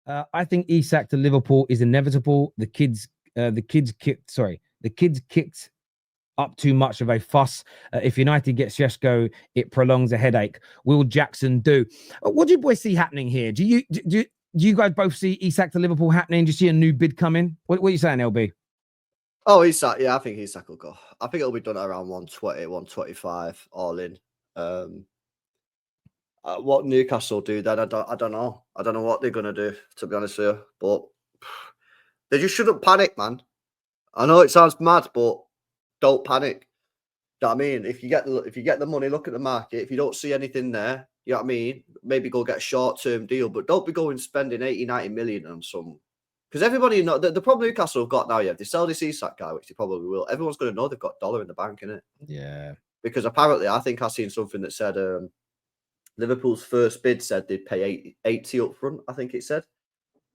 I think Isak to Liverpool is inevitable. The kids kicked up too much of a fuss. If United gets Sheshko, it prolongs a headache. Will Jackson do? What do you boys see happening here? Do you guys both see Isak to Liverpool happening? Do you see a new bid coming? What are you saying, LB? Oh, Isak, yeah, I think Isak will go. I think it'll be done at around 120, 125 all in. What Newcastle do then, I don't know. I don't know what they're gonna do, to be honest with you. But they just shouldn't panic, man. I know it sounds mad, but don't panic. You know what I mean? If you get the money, look at the market. If you don't see anything there, you know what I mean? Maybe go get a short-term deal, but don't be going spending 80, 90 million on some. Because everybody know the problem Newcastle have got now, yeah, if they sell this Isak guy, which they probably will, everyone's going to know they've got dollar in the bank, innit? Yeah. Because apparently, I think I've seen something that said Liverpool's first bid said they'd pay 80 up front, I think it said.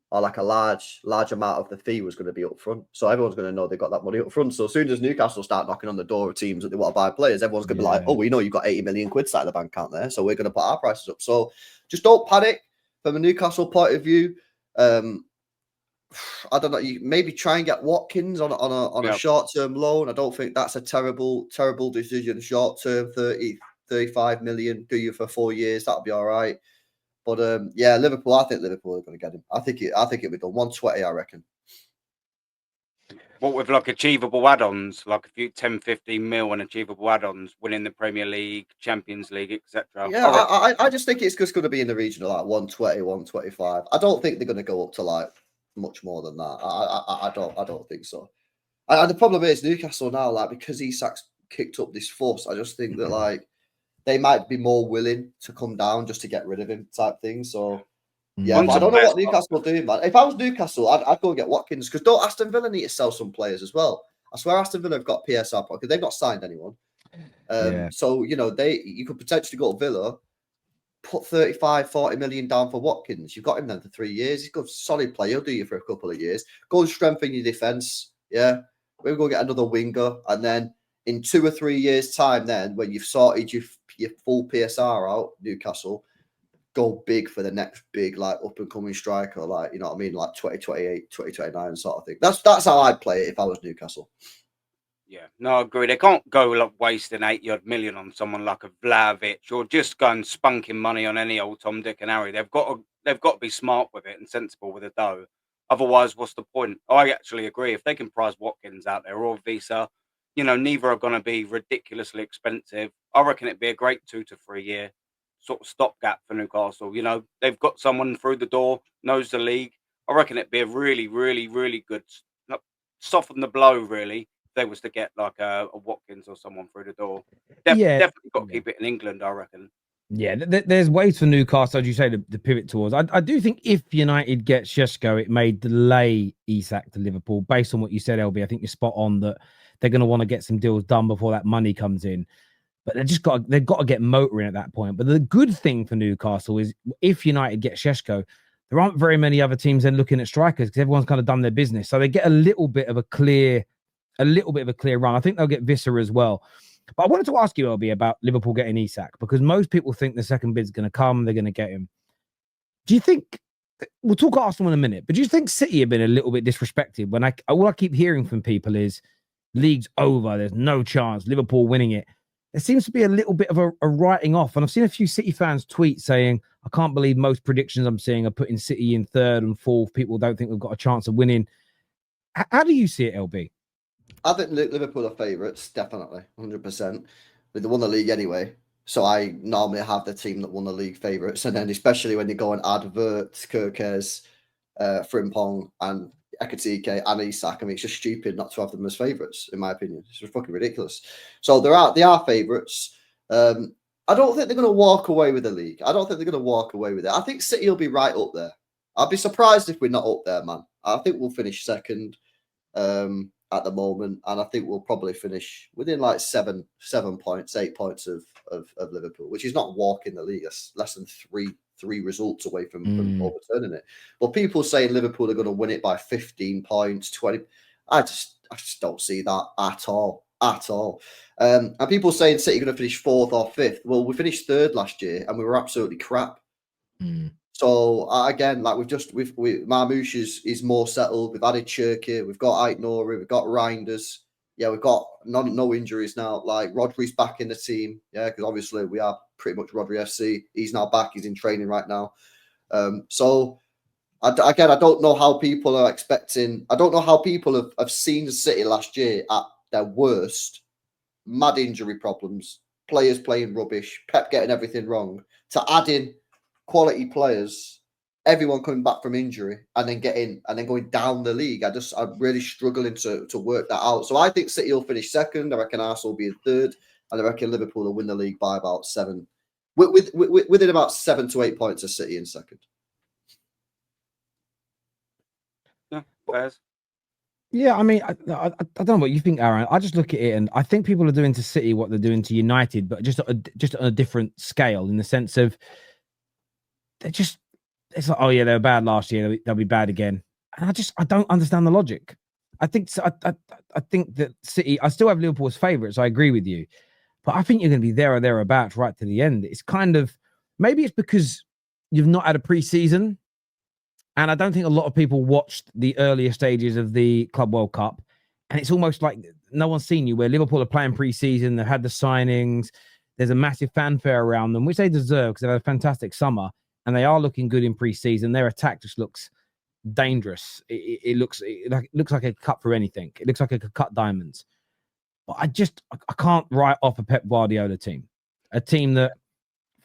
Or like a large amount of the fee was going to be up front. So everyone's going to know they've got that money up front. So as soon as Newcastle start knocking on the door of teams that they want to buy players, everyone's going to be like, oh, we know you've got 80 million quid sat in the bank account there. So we're going to put our prices up. So just don't panic from a Newcastle point of view. I don't know. You maybe try and get Watkins on a short-term loan. I don't think that's a terrible decision. Short-term, 30, 35 million, do you for 4 years. That'll be all right. But yeah, Liverpool. I think Liverpool are going to get him. I think it'll be done 120. I reckon. What with like achievable add-ons, like a few 10, 15 mil and achievable add-ons, winning the Premier League, Champions League, etc. Yeah, I just think it's just going to be in the region of like 120, 125. I don't think they're going to go up to like much more than that. I don't think so. And the problem is Newcastle now, like because Isak's kicked up this fuss, I just think that like they might be more willing to come down just to get rid of him, type thing. So yeah, but I don't know what Newcastle will do, man. If I was Newcastle, I'd go and get Watkins because don't Aston Villa need to sell some players as well? I swear Aston Villa have got PSR because they've not signed anyone. So you could potentially go to Villa, put 35, 40 million down for Watkins. You've got him then for 3 years. He's a good solid player. He'll do you for a couple of years. Go and strengthen your defense. Yeah, we're going to get another winger, and then in 2 or 3 years' time, then when you've sorted your full PSR out, Newcastle, go big for the next big like up and coming striker, like you know what I mean, like 2028, 2029 sort of thing. That's how I'd play it if I was Newcastle. Yeah, no, I agree. They can't go like wasting 80-odd million on someone like a Vlahovic or just going spunking money on any old Tom, Dick, and Harry. They've got to be smart with it and sensible with the dough. Otherwise, what's the point? I actually agree. If they can prize Watkins out there or Visa, neither are going to be ridiculously expensive. I reckon it'd be a great 2 to 3 year sort of stopgap for Newcastle. They've got someone through the door, knows the league. I reckon it'd be a really, really, really good, soften the blow, really, if they was to get like a Watkins or someone through the door. Definitely got to keep it in England, I reckon. Yeah, there's ways for Newcastle, as you say, to pivot towards. I do think if United get Sheshko, it may delay Isak to Liverpool. Based on what you said, LB, I think you're spot on that they're going to want to get some deals done before that money comes in. But they've got to get motoring at that point. But the good thing for Newcastle is if United get Sheshko, there aren't very many other teams then looking at strikers because everyone's kind of done their business. So they get a little bit of a clear run. I think they'll get Visser as well. But I wanted to ask you, LB, about Liverpool getting Isak because most people think the second bid's going to come, they're going to get him. Do you think, we'll talk Arsenal in a minute, but do you think City have been a little bit disrespected when all I keep hearing from people is league's over, there's no chance, Liverpool winning it. There seems to be a little bit of a writing off. And I've seen a few City fans tweet saying, I can't believe most predictions I'm seeing are putting City in third and fourth. People don't think we've got a chance of winning. How do you see it, LB? I think Liverpool are favourites, definitely, 100%. They won the league anyway. So I normally have the team that won the league favourites. And then especially when you go and add Wirtz, Kirkes, Frimpong and Ekatike and Isak, I mean, it's just stupid not to have them as favourites, in my opinion. It's just fucking ridiculous. So they are favourites. I don't think they're going to walk away with the league. I don't think they're going to walk away with it. I think City will be right up there. I'd be surprised if we're not up there, man. I think we'll finish second at the moment, and I think we'll probably finish within like 7 points, 8 points of Liverpool, which is not walking the league. That's less than three results away from overturning it. But people saying Liverpool are going to win it by 15 points, 20. I just don't see that at all. And people saying City are going to finish 4th or 5th. Well, we finished 3rd last year, and we were absolutely crap. So again, like we've Marmoush is more settled. We've added Cherky, we've got Ait Nori, we've got Reinders. Yeah, we've got no injuries now. Like Rodri's back in the team. Yeah, because obviously we are pretty much Rodri FC. He's now back. He's in training right now. So again, I don't know how people are expecting. I don't know how people have seen the City last year at their worst. Mad injury problems, players playing rubbish, Pep getting everything wrong, to add in quality players, everyone coming back from injury, and then going down the league. I'm really struggling to work that out. So I think City will finish second. I reckon Arsenal will be in third, and I reckon Liverpool will win the league by about within about 7 to 8 points of City in second. Yeah, Bears. Yeah, I mean, I don't know what you think, Aaron. I just look at it, and I think people are doing to City what they're doing to United, but just on a different scale, in the sense of it's like, oh yeah, they were bad last year, they'll be bad again, and I don't understand the logic. I think that City. I still have Liverpool as favourites. So I agree with you, but I think you're going to be there or thereabouts right to the end. It's kind of, maybe it's because you've not had a pre-season. And I don't think a lot of people watched the earlier stages of the Club World Cup. And it's almost like no one's seen you, where Liverpool are playing pre-season. They've had the signings. There's a massive fanfare around them, which they deserve because they've had a fantastic summer. And they are looking good in pre-season. Their attack just looks dangerous. It looks like it could cut through anything. It looks like it could cut diamonds. But I can't write off a Pep Guardiola team. A team that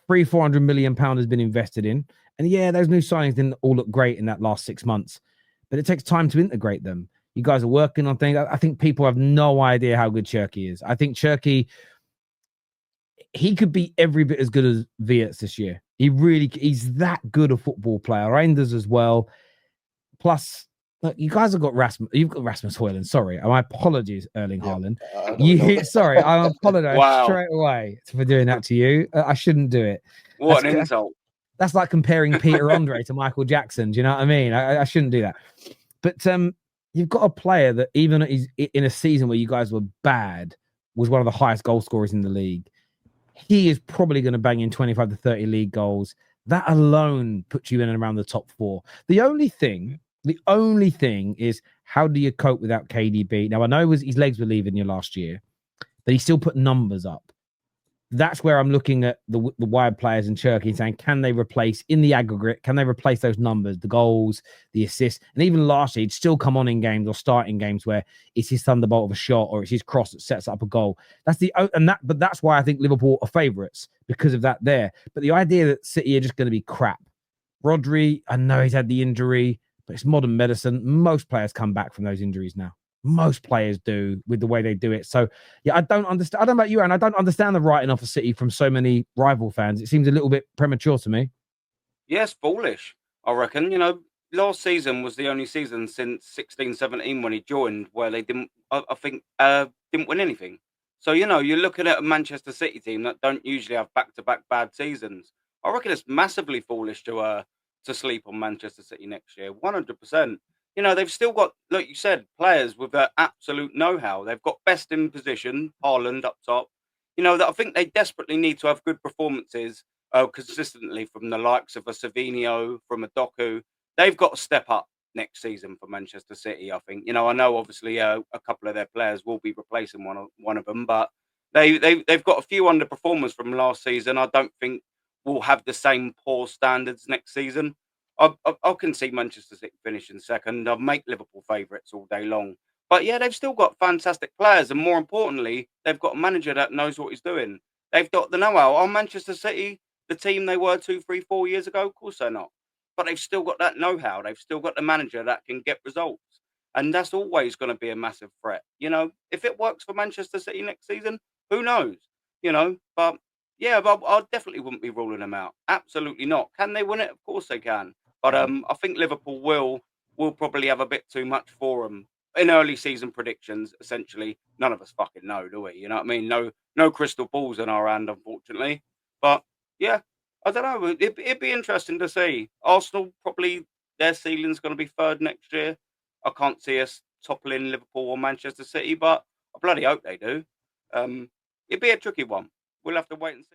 £400 million has been invested in. And yeah, those new signings didn't all look great in that last 6 months, but it takes time to integrate them. You guys are working on things. I think people have no idea how good Cherky is. I think Cherky, he could be every bit as good as Wirtz this year. He's that good a football player. Reinders as well. Plus, look, you guys have got Rasmus. You've got Rasmus Højlund. Sorry, my apologies, Erling Haaland. Sorry, I apologize straight away for doing that to you. I shouldn't do it. What an insult! That's like comparing Peter Andre to Michael Jackson. Do you know what I mean? I shouldn't do that. But you've got a player that, even in a season where you guys were bad, was one of the highest goal scorers in the league. He is probably going to bang in 25 to 30 league goals. That alone puts you in and around the top 4. The only thing is, how do you cope without KDB? Now, I know his legs were leaving you last year, but he still put numbers up. That's where I'm looking at the wide players in Cherky and saying, can they replace, in the aggregate, can they replace those numbers, the goals, the assists? And even last year, he'd still come on in games or start in games where it's his thunderbolt of a shot or it's his cross that sets up a goal. But that's why I think Liverpool are favourites, because of that there. But the idea that City are just going to be crap. Rodri, I know he's had the injury, but it's modern medicine. Most players come back from those injuries now. Most players do, with the way they do it. So, yeah, I don't understand. I don't know about you, Aaron. I don't understand the writing off of City from so many rival fans. It seems a little bit premature to me. Yes, foolish, I reckon. Last season was the only season since 16-17 when he joined where they didn't win anything. So, you're looking at a Manchester City team that don't usually have back-to-back bad seasons. I reckon it's massively foolish to sleep on Manchester City next year. 100%. They've still got, like you said, players with absolute know-how. They've got best in position, Haaland up top. That I think they desperately need to have good performances consistently from the likes of a Savinho, from a Doku. They've got to step up next season for Manchester City, I think. I know obviously a couple of their players will be replacing one of them, but they've got a few underperformers from last season. I don't think will have the same poor standards next season. I can see Manchester City finishing second. I'll make Liverpool favourites all day long. But yeah, they've still got fantastic players. And more importantly, they've got a manager that knows what he's doing. They've got the know-how. Are Manchester City the team they were 2, 3, 4 years ago? Of course they're not. But they've still got that know-how. They've still got the manager that can get results. And that's always going to be a massive threat. If it works for Manchester City next season, who knows? But yeah, but I definitely wouldn't be ruling them out. Absolutely not. Can they win it? Of course they can. But I think Liverpool will probably have a bit too much for them in early season predictions. Essentially, none of us fucking know, do we? You know what I mean? No crystal balls in our hand, unfortunately. But yeah, I don't know. It'd be interesting to see. Arsenal, probably their ceiling's going to be third next year. I can't see us toppling Liverpool or Manchester City, but I bloody hope they do. It'd be a tricky one. We'll have to wait and see.